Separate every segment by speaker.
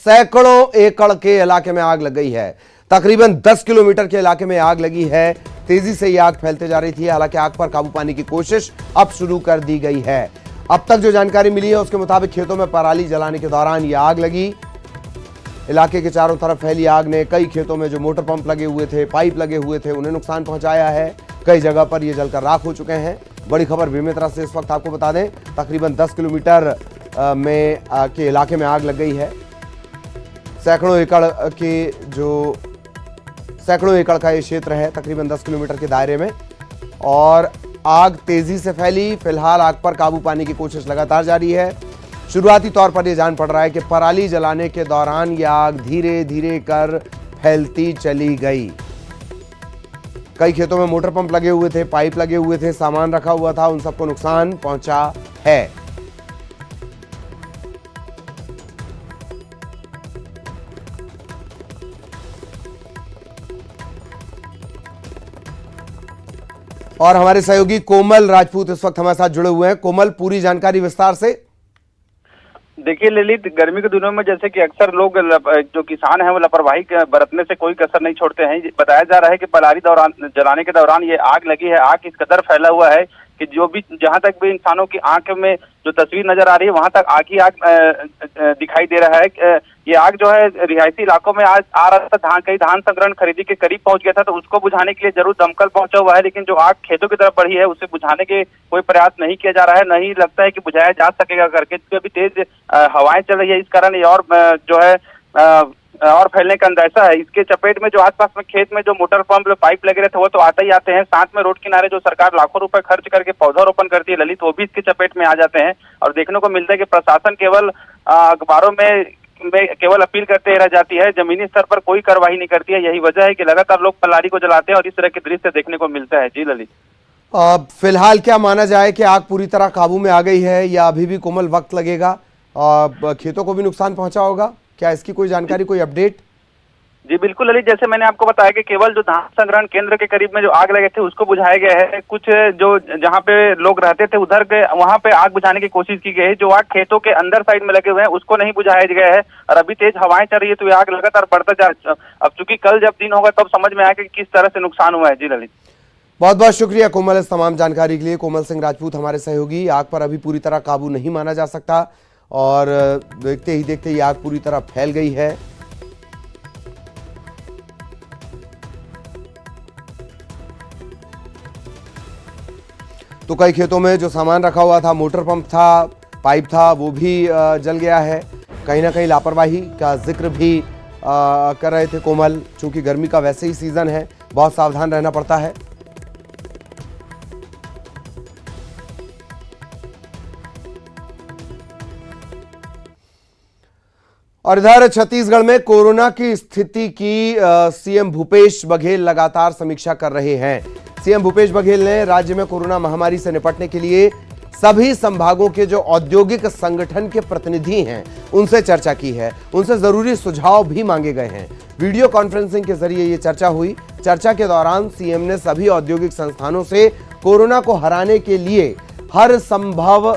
Speaker 1: सैकड़ों एकड़ के इलाके में आग लग गई है। तकरीबन 10 किलोमीटर के इलाके में आग लगी है। तेजी से यह आग फैलते जा रही थी। हालांकि आग पर काबू पाने की कोशिश अब शुरू कर दी गई है। अब तक जो जानकारी मिली है उसके मुताबिक खेतों में पराली जलाने के दौरान यह आग लगी। इलाके के चारों तरफ फैली आग ने कई खेतों में जो मोटर पंप लगे हुए थे, पाइप लगे हुए थे, उन्हें नुकसान पहुंचाया है। कई जगह पर ये जलकर राख हो चुके हैं। बड़ी खबर बेमेतरा से इस वक्त आपको बता दें, तकरीबन 10 किलोमीटर के इलाके में आग लग गई है। सैकड़ों एकड़ का ये क्षेत्र है, तकरीबन 10 किलोमीटर के दायरे में, और आग तेजी से फैली। फिलहाल आग पर काबू पाने की कोशिश लगातार जारी है। शुरुआती तौर पर यह जान पड़ रहा है कि पराली जलाने के दौरान यह आग धीरे धीरे कर फैलती चली गई। कई खेतों में मोटर पंप लगे हुए थे, पाइप लगे हुए थे, सामान रखा हुआ था, उन सबको नुकसान पहुंचा है। और हमारे सहयोगी कोमल राजपूत इस वक्त हमारे साथ जुड़े हुए हैं। कोमल, पूरी जानकारी विस्तार से।
Speaker 2: देखिए ललित, गर्मी के दिनों में जैसे कि अक्सर लोग जो किसान हैं वो लापरवाही बरतने से कोई कसर नहीं छोड़ते हैं। बताया जा रहा है कि पराली जलाने के दौरान ये आग लगी है। आग इस कदर फैला हुआ है कि जो भी जहां तक भी इंसानों की आंख में जो तस्वीर नजर आ रही है वहां तक आग ही आग दिखाई दे रहा है। ये आग जो है रिहायशी इलाकों में आज आ रहा था। कई धान संग्रहण खरीदी के करीब पहुंच गया था, तो उसको बुझाने के लिए जरूर दमकल पहुंचा हुआ है, लेकिन जो आग खेतों की तरफ बढ़ी है उसे बुझाने के कोई प्रयास नहीं किया जा रहा है। नहीं लगता है कि बुझाया जा सकेगा करके, क्योंकि अभी तेज हवाएं चल रही है। इस कारण ये और जो है और फैलने का अंदेशा है। इसके चपेट में जो आसपास में खेत में जो मोटर पंप पाइप लगे रहते हैं वो तो आते ही आते हैं। साथ में रोड किनारे जो सरकार लाखों रुपए खर्च करके पौधारोपण करती है ललित, वो भी इसके चपेट में आ जाते हैं। और देखने को मिलता है कि प्रशासन केवल अखबारों में केवल अपील करते रह जाती है, जमीनी स्तर पर कोई कार्रवाई नहीं करती है। यही वजह है कि लगातार लोग पराली को जलाते हैं और इस तरह के दृश्य देखने को मिलता है। जी ललित,
Speaker 1: फिलहाल क्या माना जाए कि आग पूरी तरह काबू में आ गई है या अभी भी कोमल वक्त लगेगा? खेतों को भी नुकसान पहुंचा होगा, क्या इसकी कोई जानकारी, कोई अपडेट?
Speaker 2: जी बिल्कुल ललित, जैसे मैंने आपको बताया कि केवल जो धान संग्रहण केंद्र के करीब में जो आग लगे थे उसको बुझाया गया है। कुछ जो जहां पे लोग रहते थे उधर के वहां पे आग बुझाने की कोशिश की गई है। जो आग खेतों के अंदर साइड में लगे हुए हैं उसको नहीं बुझाया गया है। और अभी तेज हवाएं चल रही है तो ये आग लगातार बढ़ता जा। अब चूंकि कल जब दिन होगा तब समझ में आएगा कि किस तरह से नुकसान हुआ है। जी ललित,
Speaker 1: बहुत बहुत शुक्रिया कोमल इस तमाम जानकारी के लिए। कोमल सिंह राजपूत हमारे सहयोगी। आग पर अभी पूरी तरह काबू नहीं माना जा सकता और देखते ही देखते ये आग पूरी तरह फैल गई है। तो कई खेतों में जो सामान रखा हुआ था, मोटर पंप था, पाइप था, वो भी जल गया है। कहीं ना कहीं लापरवाही का जिक्र भी कर रहे थे कोमल। चूंकि गर्मी का वैसे ही सीजन है, बहुत सावधान रहना पड़ता है। और इधर छत्तीसगढ़ में कोरोना की स्थिति की सीएम भूपेश बघेल लगातार समीक्षा कर रहे हैं। सीएम भूपेश बघेल ने राज्य में कोरोना महामारी से निपटने के लिए सभी संभागों के जो औद्योगिक संगठन के प्रतिनिधि हैं उनसे चर्चा की है। उनसे जरूरी सुझाव भी मांगे गए हैं। वीडियो कॉन्फ्रेंसिंग के जरिए ये चर्चा हुई। चर्चा के दौरान सीएम ने सभी औद्योगिक संस्थानों से कोरोना को हराने के लिए हर संभव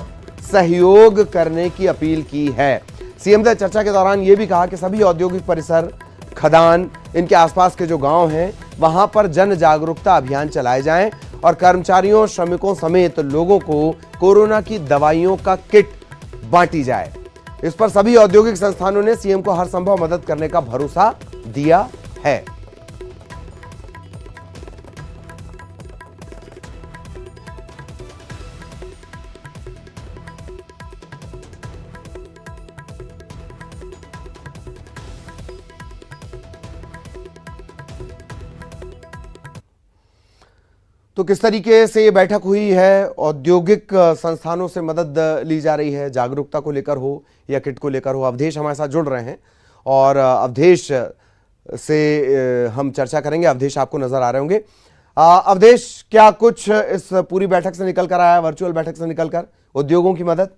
Speaker 1: सहयोग करने की अपील की है। सीएम ने चर्चा के दौरान यह भी कहा कि सभी औद्योगिक परिसर, खदान, इनके आसपास के जो गांव हैं वहां पर जन जागरूकता अभियान चलाए जाएं और कर्मचारियों, श्रमिकों समेत लोगों को कोरोना की दवाइयों का किट बांटी जाए। इस पर सभी औद्योगिक संस्थानों ने सीएम को हर संभव मदद करने का भरोसा दिया है। तो किस तरीके से ये बैठक हुई है, औद्योगिक संस्थानों से मदद ली जा रही है, जागरूकता को लेकर हो या किट को लेकर हो? अवधेश हमारे साथ जुड़ रहे हैं और अवधेश से हम चर्चा करेंगे। अवधेश आपको नजर आ रहे होंगे। अवधेश, क्या कुछ इस पूरी बैठक से निकल कर आया, वर्चुअल बैठक से निकलकर उद्योगों की मदद?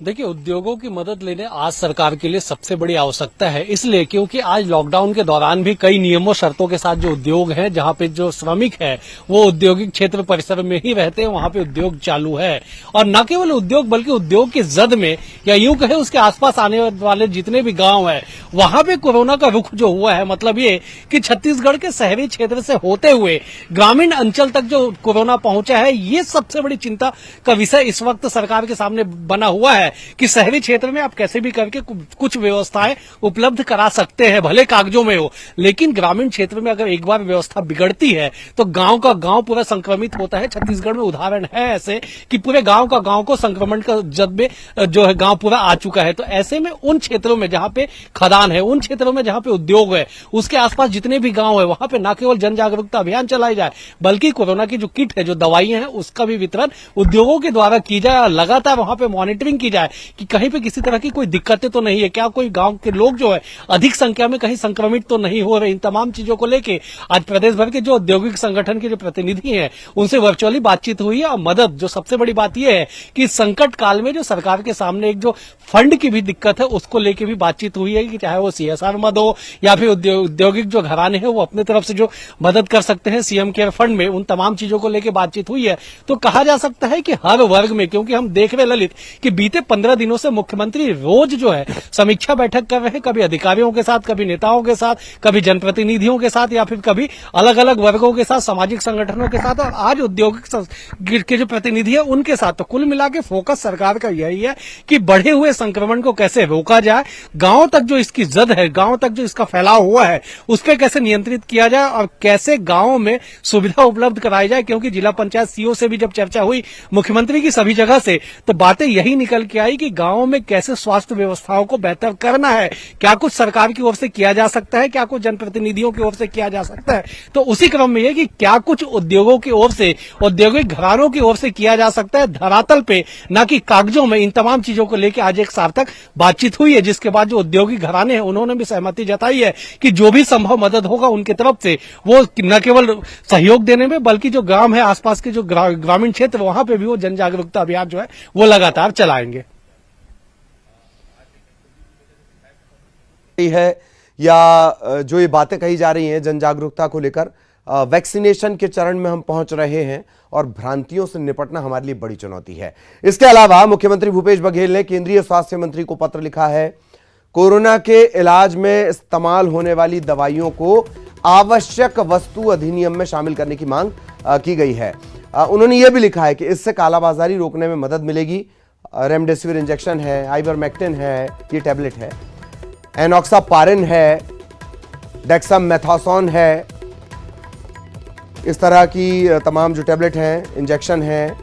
Speaker 3: देखिए, उद्योगों की मदद लेने आज सरकार के लिए सबसे बड़ी आवश्यकता है, इसलिए क्योंकि आज लॉकडाउन के दौरान भी कई नियमों शर्तों के साथ जो उद्योग हैं, जहां पे जो श्रमिक है वो औद्योगिक क्षेत्र परिसर में ही रहते हैं, वहां पे उद्योग चालू है। और न केवल उद्योग बल्कि उद्योग की जद में या यूं कहे उसके आसपास आने वाले जितने भी गांव है वहां पे कोरोना का रुख जो हुआ है, मतलब ये कि छत्तीसगढ़ के शहरी क्षेत्र से होते हुए ग्रामीण अंचल तक जो कोरोना पहुंचा है, ये सबसे बड़ी चिंता का विषय इस वक्त सरकार के सामने बना हुआ है कि शहरी क्षेत्र में आप कैसे भी करके कुछ व्यवस्थाएं उपलब्ध करा सकते हैं, भले कागजों में हो, लेकिन ग्रामीण क्षेत्र में अगर एक बार व्यवस्था बिगड़ती है तो गांव का गांव पूरा संक्रमित होता है। छत्तीसगढ़ में उदाहरण है ऐसे कि पूरे गांव का गांव को संक्रमण का जद में जो है गांव पूरा आ चुका है। तो ऐसे में उन क्षेत्रों में जहां पे खदान है, उन क्षेत्रों में जहां पे उद्योग है, उसके आसपास जितने भी गांव है वहां पे न केवल जन जागरूकता अभियान चलाया जाए बल्कि कोरोना की जो किट है, जो दवाइयां हैं, उसका भी वितरण उद्योगों के द्वारा की जाए और लगातार वहां पे मॉनिटरिंग की जाए कि कहीं पे किसी तरह की कोई दिक्कतें तो नहीं है, क्या कोई गांव के लोग जो है अधिक संख्या में कहीं संक्रमित तो नहीं हो रहे। इन तमाम चीजों को लेके आज प्रदेश भर के जो औद्योगिक संगठन के जो प्रतिनिधि हैं उनसे वर्चुअली बातचीत हुई है। और मदद, जो सबसे बड़ी बात यह है कि संकट काल में जो सरकार के सामने एक जो फंड की भी दिक्कत है उसको लेके भी बातचीत हुई है कि चाहे वो CSR मद हो या फिर औद्योगिक जो घराने हैं वो अपने तरफ से जो मदद कर सकते हैं सीएम केयर फंड में, उन तमाम चीजों को लेकर बातचीत हुई है। तो कहा जा सकता है कि हर वर्ग में, क्योंकि हम देख रहे ललित कि बीते 15 दिनों से मुख्यमंत्री रोज जो है समीक्षा बैठक कर रहे हैं, कभी अधिकारियों के साथ, कभी नेताओं के साथ, कभी जनप्रतिनिधियों के साथ या फिर कभी अलग अलग वर्गों के साथ, सामाजिक संगठनों के साथ, और आज औद्योगिक के जो प्रतिनिधि है उनके साथ। तो कुल मिला के फोकस सरकार का यही है कि बढ़े हुए संक्रमण को कैसे रोका जाए, गांव तक जो इसकी जद है, गांव तक जो इसका फैलाव हुआ है उस पर कैसे नियंत्रित किया जाए और कैसे गांव में सुविधा उपलब्ध कराई जाए। क्योंकि जिला पंचायत सीओ से भी जब चर्चा हुई मुख्यमंत्री की सभी जगह से, तो बातें यही निकल के आई कि गांव में कैसे स्वास्थ्य व्यवस्थाओं को बेहतर करना है, क्या कुछ सरकार की ओर से किया जा सकता है, क्या कुछ जनप्रतिनिधियों की ओर से किया जा सकता है। तो उसी क्रम में यह कि क्या कुछ उद्योगों की ओर से, औद्योगिक घरानों की ओर से किया जा सकता है धरातल पे, न कि कागजों में। इन तमाम चीजों को लेकर आज एक सार्थक बातचीत हुई है, जिसके बाद जो औद्योगिक घराने हैं उन्होंने भी सहमति जताई है कि जो भी संभव मदद होगा उनकी तरफ से वो न केवल सहयोग देने में बल्कि जो ग्राम है, आसपास के जो ग्रामीण क्षेत्र, वहां पे भी वो जन जागरूकता अभियान जो है वो लगातार चलाएंगे।
Speaker 1: है या जो ये बातें कही जा रही हैं जन जागरूकता को लेकर, वैक्सीनेशन के चरण में हम पहुंच रहे हैं और भ्रांतियों से निपटना हमारे लिए बड़ी चुनौती है। इसके अलावा मुख्यमंत्री भूपेश बघेल ने केंद्रीय स्वास्थ्य मंत्री को पत्र लिखा है। कोरोना के इलाज में इस्तेमाल होने वाली दवाइयों को आवश्यक वस्तु अधिनियम में शामिल करने की मांग की गई है। उन्होंने यह भी लिखा है कि इससे कालाबाजारी रोकने में मदद मिलेगी। रेमडेसिविर इंजेक्शन है, आइवरमेक्टिन है, ये टैबलेट है, एनॉक्सापारिन है, डेक्सामेथासोन है, इस तरह की तमाम जो टैबलेट हैं, इंजेक्शन हैं,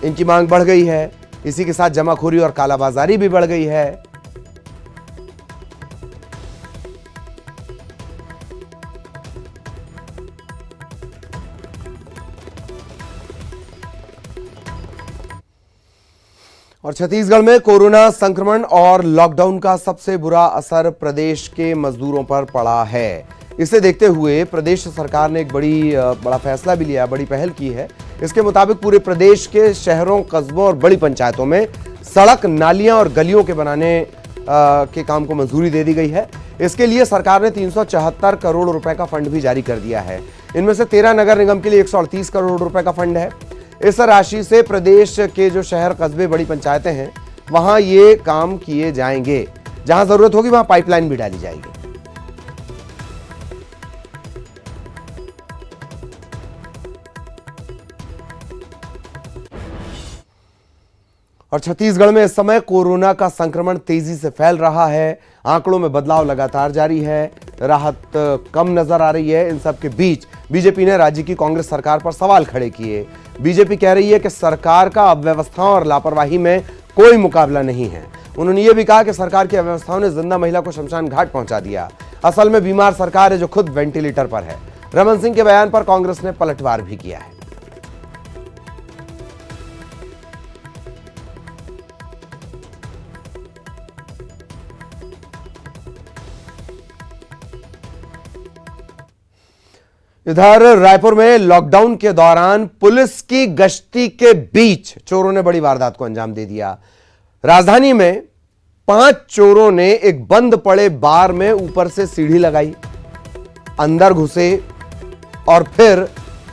Speaker 1: इनकी मांग बढ़ गई है। इसी के साथ जमाखोरी और कालाबाजारी भी बढ़ गई है। और छत्तीसगढ़ में कोरोना संक्रमण और लॉकडाउन का सबसे बुरा असर प्रदेश के मजदूरों पर पड़ा है। इसे देखते हुए प्रदेश सरकार ने एक बड़ा फैसला भी लिया, बड़ी पहल की है। इसके मुताबिक पूरे प्रदेश के शहरों, कस्बों और बड़ी पंचायतों में सड़क, नालियां और गलियों के बनाने के काम को मंजूरी दे दी गई है। इसके लिए सरकार ने 374 करोड़ रुपए का फंड भी जारी कर दिया है। इनमें से 13 नगर निगम के लिए 138 करोड़ रुपए का फंड है। इस राशि से प्रदेश के जो शहर, कस्बे, बड़ी पंचायतें हैं वहां ये काम किए जाएंगे। जहां जरूरत होगी वहां पाइपलाइन भी डाली जाएगी। और छत्तीसगढ़ में इस समय कोरोना का संक्रमण तेजी से फैल रहा है। आंकड़ों में बदलाव लगातार जारी है, राहत कम नजर आ रही है। इन सब के बीच बीजेपी ने राज्य की कांग्रेस सरकार पर सवाल खड़े किए। बीजेपी कह रही है कि सरकार का अव्यवस्थाओं और लापरवाही में कोई मुकाबला नहीं है। उन्होंने ये भी कहा कि सरकार की अव्यवस्थाओं ने जिंदा महिला को शमशान घाट पहुंचा दिया। असल में बीमार सरकार है जो खुद वेंटिलेटर पर है। रमन सिंह के बयान पर कांग्रेस ने पलटवार भी किया है। इधर रायपुर में लॉकडाउन के दौरान पुलिस की गश्ती के बीच चोरों ने बड़ी वारदात को अंजाम दे दिया। राजधानी में 5 चोरों ने एक बंद पड़े बार में ऊपर से सीढ़ी लगाई, अंदर घुसे और फिर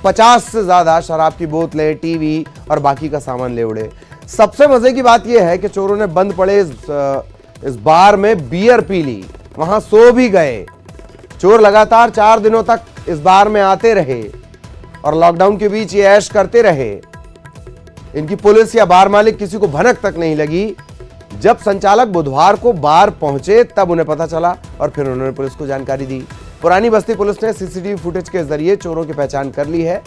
Speaker 1: 50 से ज्यादा शराब की बोतलें, टीवी और बाकी का सामान ले उड़े। सबसे मजे की बात यह है कि चोरों ने बंद पड़े इस बार में बियर पी ली, वहां सो भी गए। चोर लगातार 4 दिनों तक इस बार में आते रहे और लॉकडाउन के बीच ये ऐश करते रहे। इनकी पुलिस या बार मालिक किसी को भनक तक नहीं लगी। जब संचालक बुधवार को बार पहुंचे तब उन्हें पता चला और फिर उन्होंने पुलिस को जानकारी दी। पुरानी बस्ती पुलिस ने सीसीटीवी फुटेज के जरिए चोरों की पहचान कर ली है।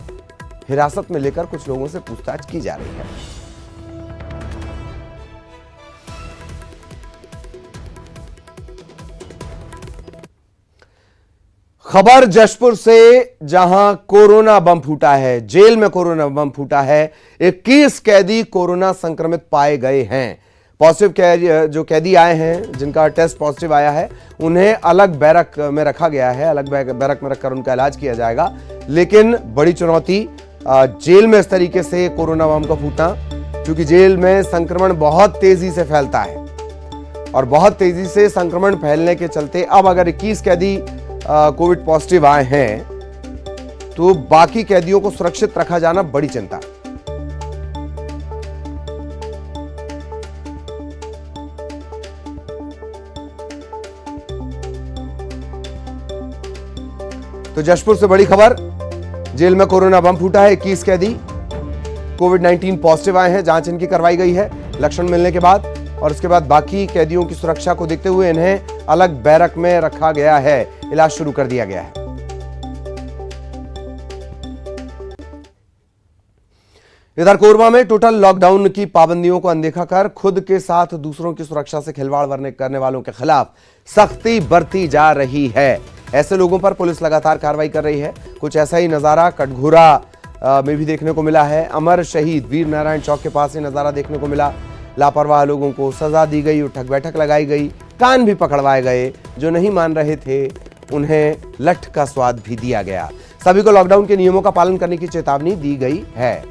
Speaker 1: हिरासत में लेकर कुछ लोगों से पूछताछ की जा रही है। खबर जशपुर से, जहां कोरोना बम फूटा है। जेल में कोरोना बम फूटा है। 21 कैदी कोरोना संक्रमित पाए गए हैं। पॉजिटिव जो कैदी आए हैं, जिनका टेस्ट पॉजिटिव आया है, उन्हें अलग बैरक में रखा गया है। अलग बैरक में रखकर उनका इलाज किया जाएगा। लेकिन बड़ी चुनौती जेल में इस तरीके से कोरोना बम का फूटना, क्योंकि जेल में संक्रमण बहुत तेजी से फैलता है और बहुत तेजी से संक्रमण फैलने के चलते अब अगर 21 कैदी कोविड पॉजिटिव आए हैं तो बाकी कैदियों को सुरक्षित रखा जाना बड़ी चिंता। तो जशपुर से बड़ी खबर, जेल में कोरोना बम फूटा है। 21 कैदी कोविड-19 पॉजिटिव आए हैं। जांच इनकी करवाई गई है लक्षण मिलने के बाद, और इसके बाद बाकी कैदियों की सुरक्षा को देखते हुए इन्हें अलग बैरक में रखा गया है। इलाज शुरू कर दिया गया है। इधर कोरबा में टोटल लॉकडाउन की पाबंदियों को अनदेखा कर खुद के साथ दूसरों की सुरक्षा से खिलवाड़ करने वालों के खिलाफ सख्ती बरती जा रही है। ऐसे लोगों पर पुलिस लगातार कार्रवाई कर रही है। कुछ ऐसा ही नजारा कटघोरा में भी देखने को मिला है। अमर शहीद वीर नारायण चौक के पास ये नजारा देखने को मिला। लापरवाह लोगों को सजा दी गई, उठक बैठक लगाई गई, कान भी पकड़वाए गए। जो नहीं मान रहे थे उन्हें लठ का स्वाद भी दिया गया। सभी को लॉकडाउन के नियमों का पालन करने की चेतावनी दी गई है।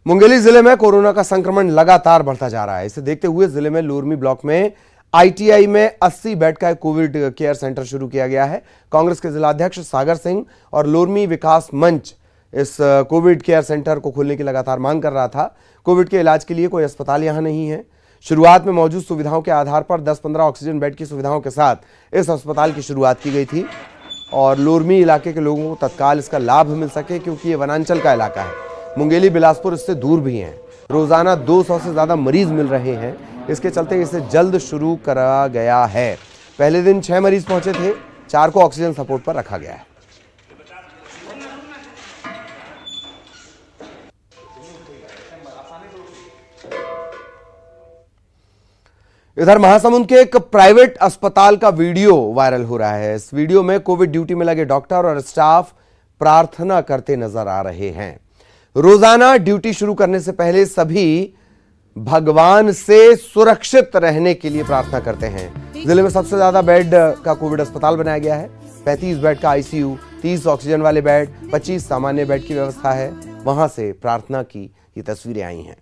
Speaker 1: मुंगेली जिले में कोरोना का संक्रमण लगातार बढ़ता जा रहा है। इसे देखते हुए जिले में लोरमी ब्लॉक में आईटीआई में 80 बेड का एक कोविड केयर सेंटर शुरू किया गया है। कांग्रेस के जिलाध्यक्ष सागर सिंह और लोरमी विकास मंच इस कोविड केयर सेंटर को खोलने की लगातार मांग कर रहा था। कोविड के इलाज के लिए कोई अस्पताल यहां नहीं है। शुरुआत में मौजूद सुविधाओं के आधार पर 10-15 ऑक्सीजन बेड की सुविधाओं के साथ इस अस्पताल की शुरुआत की गई थी और लोरमी इलाके के लोगों को तत्काल इसका लाभ मिल सके, क्योंकि ये वनांचल का इलाका है। मुंगेली बिलासपुर इससे दूर भी हैं। रोजाना 200 से ज्यादा मरीज मिल रहे हैं। इसके चलते इसे जल्द शुरू करा गया है। पहले दिन 6 मरीज पहुंचे थे, 4 को ऑक्सीजन सपोर्ट पर रखा गया है। इधर महासमुंद के एक प्राइवेट अस्पताल का वीडियो वायरल हो रहा है। इस वीडियो में कोविड ड्यूटी में लगे डॉक्टर और स्टाफ प्रार्थना करते नजर आ रहे हैं। रोजाना ड्यूटी शुरू करने से पहले सभी भगवान से सुरक्षित रहने के लिए प्रार्थना करते हैं। जिले में सबसे ज्यादा बेड का कोविड अस्पताल बनाया गया है। 35 बेड का आईसीयू, 30 ऑक्सीजन वाले बेड, 25 सामान्य बेड की व्यवस्था है। वहां से प्रार्थना की ये तस्वीरें आई हैं।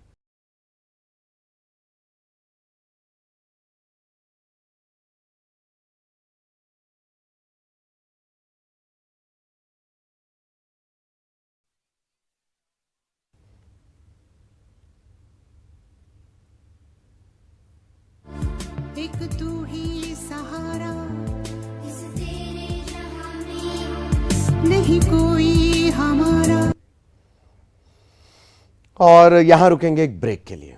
Speaker 4: एक तू ही सहारा, इस तेरे जहां में नहीं कोई हमारा।
Speaker 1: और यहां रुकेंगे एक ब्रेक के लिए।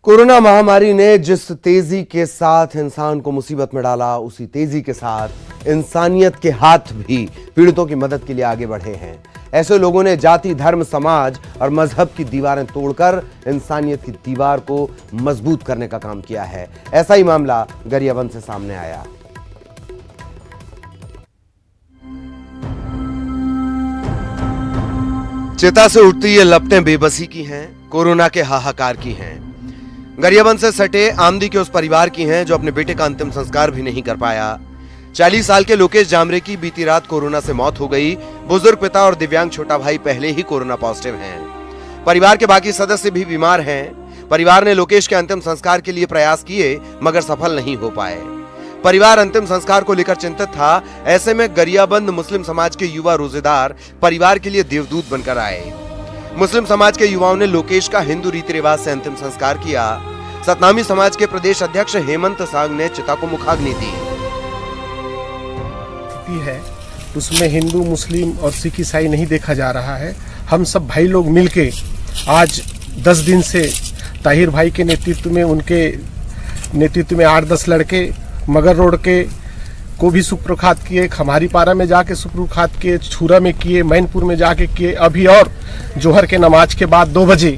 Speaker 1: कोरोना महामारी ने जिस तेजी के साथ इंसान को मुसीबत में डाला, उसी तेजी के साथ इंसानियत के हाथ भी पीड़ितों की मदद के लिए आगे बढ़े हैं। ऐसे लोगों ने जाति, धर्म, समाज और मजहब की दीवारें तोड़कर इंसानियत की दीवार को मजबूत करने का काम किया है। ऐसा ही मामला गरियाबंद से सामने आया। चिता से उठती ये लपटें बेबसी की हैं, कोरोना के हाहाकार की हैं। गरियाबंद से सटे आमदी के उस परिवार की हैं जो अपने बेटे का अंतिम संस्कार भी नहीं कर पाया। 40 साल के लोकेश जामरे की बीती रात कोरोना से मौत हो गई। बुजुर्ग पिता और दिव्यांग छोटा भाई पहले ही कोरोना पॉजिटिव हैं। परिवार के बाकी सदस्य भी बीमार हैं। परिवार ने लोकेश के अंतिम संस्कार के लिए प्रयास किए मगर सफल नहीं हो पाए। परिवार अंतिम संस्कार को लेकर चिंतित था। ऐसे में गरियाबंद मुस्लिम समाज के युवा रोजेदार परिवार के लिए देवदूत बनकर आए। मुस्लिम समाज के युवाओं ने लोकेश का हिंदू रीति रिवाज से अंतिम संस्कार किया। सतनामी समाज के प्रदेश अध्यक्ष हेमंत सांग ने चिता को मुखाग्नि दी।
Speaker 5: है उसमें हिंदू मुस्लिम और सिख ईसाई नहीं देखा जा रहा है। हम सब भाई लोग मिलके आज 10 दिन से ताहिर भाई के नेतृत्व में, उनके नेतृत्व में 8-10 लड़के मगर रोड के को भी सुप्रखात किए, खमारी पारा में जाके सुप्रखात किए, छुरा में किए, मैनपुर में जाके किए। अभी और जोहर के नमाज के बाद 2 बजे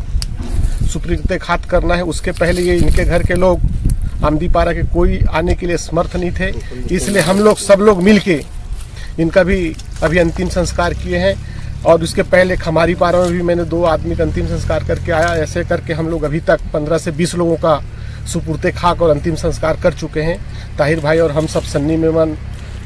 Speaker 5: सुप्रखात करना है। उसके पहले ये इनके घर के लोग आमदी पारा के कोई आने के लिए समर्थ नहीं थे, इसलिए हम लोग सब लोग मिलके इनका भी अभी अंतिम संस्कार किए हैं। और उसके पहले खमारी पारा में भी मैंने 2 आदमी का अंतिम संस्कार करके आया। ऐसे करके हम लोग अभी तक 15 से 20 लोगों का सुपुर्दे खाक और अंतिम संस्कार कर चुके हैं। ताहिर भाई और हम सब सन्नी मेमन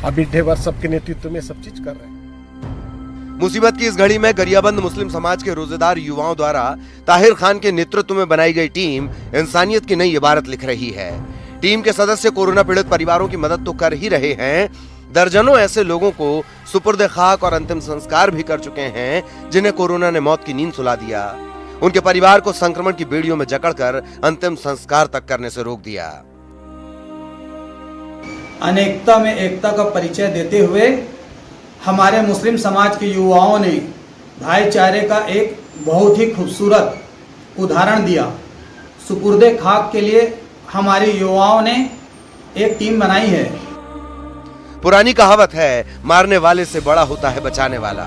Speaker 5: अभी ढेबर सबके नेतृत्व में सब चीज कर रहे हैं।
Speaker 1: मुसीबत की इस घड़ी में गरियाबंद मुस्लिम समाज के रोजेदार युवाओं द्वारा ताहिर खान के नेतृत्व में बनाई गई टीम इंसानियत की नई इबारत लिख रही है। टीम के सदस्य कोरोना पीड़ित परिवारों की मदद तो कर ही रहे हैं, दर्जनों ऐसे लोगों को सुपुर्दे खाक और अंतिम संस्कार भी कर चुके हैं जिन्हें कोरोना ने मौत की नींद सुला दिया। उनके परिवार को संक्रमण की बेड़ियों में जकड़कर अंतिम संस्कार तक करने से रोक दिया।
Speaker 6: अनेकता में एकता का परिचय देते हुए हमारे मुस्लिम समाज के युवाओं ने भाईचारे का एक बहुत ही खूबसूरत उदाहरण दिया। सुपुर्दे खाक के लिए हमारे युवाओं ने एक टीम बनाई है।
Speaker 1: पुरानी कहावत है, मारने वाले से बड़ा होता है बचाने वाला।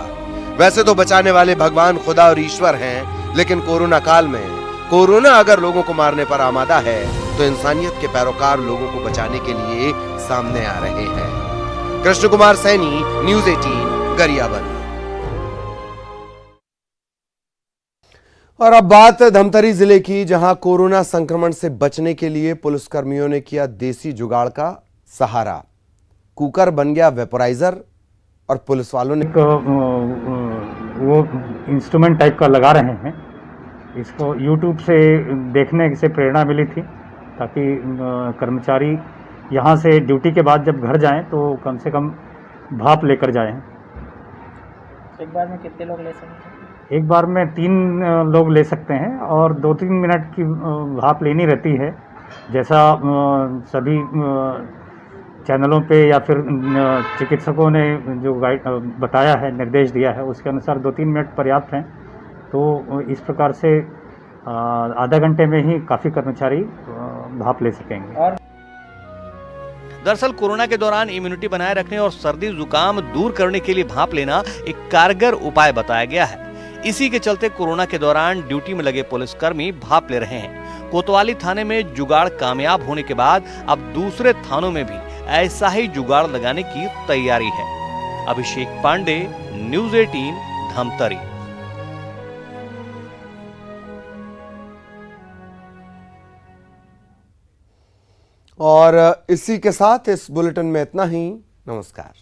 Speaker 1: वैसे तो बचाने वाले भगवान खुदा और ईश्वर हैं, लेकिन कोरोना काल में कोरोना अगर लोगों को मारने पर आमादा है तो इंसानियत के पैरोकार लोगों को बचाने के लिए सामने आ रहे हैं। कृष्ण कुमार सैनी, न्यूज़ 18, गरियाबंद। और अब बात धमतरी जिले की, जहां कोरोना संक्रमण से बचने के लिए पुलिसकर्मियों ने किया देसी जुगाड़ का सहारा। कुकर बन गया वेपोराइजर और पुलिस वालों ने
Speaker 7: वो इंस्ट्रूमेंट टाइप का लगा रहे हैं। इसको YouTube से देखने से प्रेरणा मिली थी ताकि कर्मचारी यहाँ से ड्यूटी के बाद जब घर जाएं तो कम से कम भाप लेकर जाएं।
Speaker 8: एक बार में कितने लोग ले सकते हैं?
Speaker 7: एक बार में 3 लोग ले सकते हैं और 2-3 मिनट की भाप लेनी रहती है। जैसा सभी चैनलों पे या फिर चिकित्सकों ने जो गाइड बताया है, निर्देश दिया है, उसके अनुसार 2-3 मिनट पर्याप्त हैं। तो इस प्रकार से आधा घंटे में ही काफ़ी कर्मचारी भाप ले सकेंगे।
Speaker 9: दरअसल कोरोना के दौरान इम्यूनिटी बनाए रखने और सर्दी जुकाम दूर करने के लिए भाप लेना एक कारगर उपाय बताया गया है। इसी के चलते कोरोना के दौरान ड्यूटी में लगे पुलिसकर्मी भाप ले रहे हैं। कोतवाली थाने में जुगाड़ कामयाब होने के बाद अब दूसरे थानों में भी ऐसा ही जुगाड़ लगाने की तैयारी है। अभिषेक पांडे, न्यूज़ 18, धमतरी।
Speaker 1: और इसी के साथ इस बुलेटिन में इतना ही। नमस्कार।